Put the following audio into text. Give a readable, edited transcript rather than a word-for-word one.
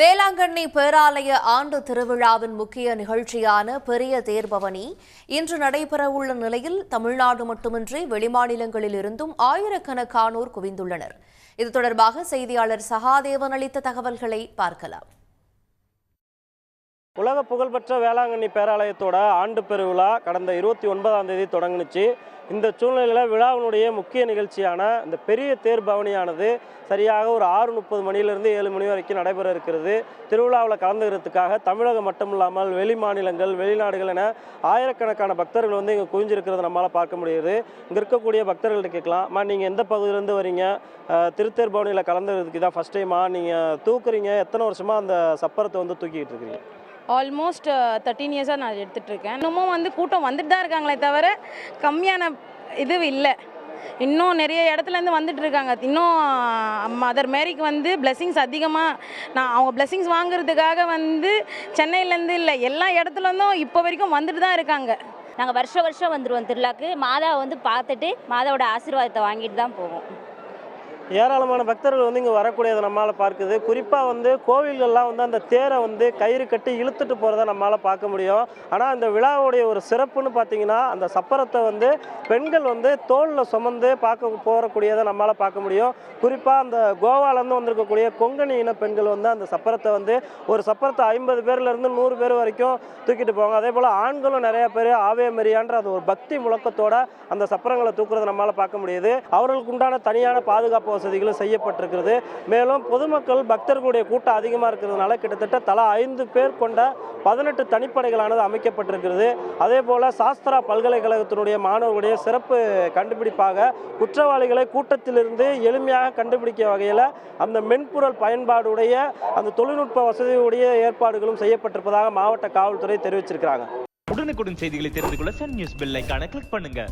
வேளாங்கண்ணி பேராலய ஆண்டு திருவிழாவின் முக்கிய நிகழ்ச்சியான பெரிய தேர்பவனி இன்று நடைபெறவுள்ள நிலையில் தமிழ்நாடு மட்டுமின்றி வெளிமாநிலங்களிலிருந்தும் ஆயிரக்கணக்கானோர் குவிந்துள்ளனர். இது தொடர்பாக செய்தியாளர் சகாதேவன் அளித்த தகவல்களை பார்க்கலாம். உலக புகழ்பெற்ற வேளாங்கண்ணி பேராலயத்தோட ஆண்டு பெருவிழா கடந்த 29ஆம் தேதி தொடங்குனுச்சு. இந்த சூழ்நிலையில் விழாவினுடைய முக்கிய நிகழ்ச்சியான இந்த பெரிய தேர் பவனியானது சரியாக ஒரு 6:30 மணியிலிருந்து 7 மணி வரைக்கும் நடைபெற இருக்கிறது. திருவிழாவில் கலந்துக்கிறதுக்காக தமிழகம் மட்டும் இல்லாமல் வெளி மாநிலங்கள் வெளிநாடுகள் என ஆயிரக்கணக்கான பக்தர்கள் இங்கே குவிஞ்சிருக்கிறத நம்மளால் பார்க்க முடியுது. இங்கே இருக்கக்கூடிய பக்தர்கள்ட்ட கேட்கலாம், நீங்கள் எந்த பகுதியிலேருந்து வரீங்க, திருத்தேர் பவனியில் கலந்துக்கிறதுக்கு தான் ஃபஸ்ட் டைமா, நீங்கள் தூக்குறீங்க, எத்தனை வருஷமாக அந்த சப்பரத்தை தூக்கிட்டு இருக்கிறீங்க? ஆல்மோஸ்ட் 13 இயர்ஸாக நான் எடுத்துகிட்ருக்கேன். இன்னமும் கூட்டம் வந்துட்டு தான் இருக்காங்களே தவிர கம்மியான இது இல்லை. இன்னும் நிறைய இடத்துலேருந்து வந்துட்டு இருக்காங்க. இன்னும் மதர் மேரிக்கு பிளெஸிங்ஸ் அதிகமாக அவங்க பிளெஸிங்ஸ் வாங்குறதுக்காக சென்னையிலேருந்து இல்லை எல்லா இடத்துலேருந்தும் இப்போ வரைக்கும் வந்துட்டு தான் இருக்காங்க. நாங்கள் வருஷம் வந்துடுவோம் திருவிழாக்கு. மாதாவை பார்த்துட்டு மாதாவோட ஆசீர்வாதத்தை வாங்கிட்டு தான் போவோம். ஏராளமான பக்தர்கள் இங்கே வரக்கூடியதை நம்மளால் பார்க்குது. குறிப்பாக கோவில்கள்லாம் அந்த தேரை கயிறு கட்டி இழுத்துட்டு போகிறத நம்மளால் பார்க்க முடியும். ஆனால் இந்த விழாவுடைய ஒரு சிறப்புன்னு பார்த்தீங்கன்னா அந்த சப்பரத்தை பெண்கள் தோளில் சுமந்து போகக்கூடியதை நம்மளால் பார்க்க முடியும். குறிப்பாக அந்த கோவாலேருந்து வந்திருக்கக்கூடிய கொங்கணி இன பெண்கள் அந்த சப்பரத்தை ஒரு சப்பரத்தை 50 பேர்லேருந்து 100 பேர் வரைக்கும் தூக்கிட்டு போவாங்க. அதே போல் ஆண்களும் நிறைய பேர் ஆவே மரியான்ற அந்த ஒரு பக்தி முழக்கத்தோட அந்த சப்பரங்களை தூக்குறதை நம்மளால் பார்க்க முடியுது. அவர்களுக்கு உண்டான தனியான பாதுகாப்பு வசதிகளும் செய்யப்பட்டிருக்கிறது. மேலும் பொதுமக்கள் பக்தர்களுடைய கூட்டம் அதிகமாக இருக்கிறதுனால கிட்டத்தட்ட தலா 5 பேர் கொண்ட 18 தனிப்படைகளானது அமைக்கப்பட்டிருக்கிறது. அதே போல சாஸ்திரா பல்கலைக்கழகத்தினுடைய மாணவர்களுடைய சிறப்பு கண்டுபிடிப்பாக குற்றவாளிகளை கூட்டத்திலிருந்து எளிமையாக கண்டுபிடிக்க வகையில் அந்த மென்பொருள் பயன்பாடுடைய அந்த தொழில்நுட்ப வசதியுடைய ஏற்பாடுகளும் செய்யப்பட்டிருப்பதாக மாவட்ட காவல்துறை தெரிவிச்சிருக்கிறாங்க. உடனுக்குடன் செய்திகளை தெரிந்து கொள்ள சன் நியூஸ் பெல் ஐகானை கிளிக் பண்ணுங்க.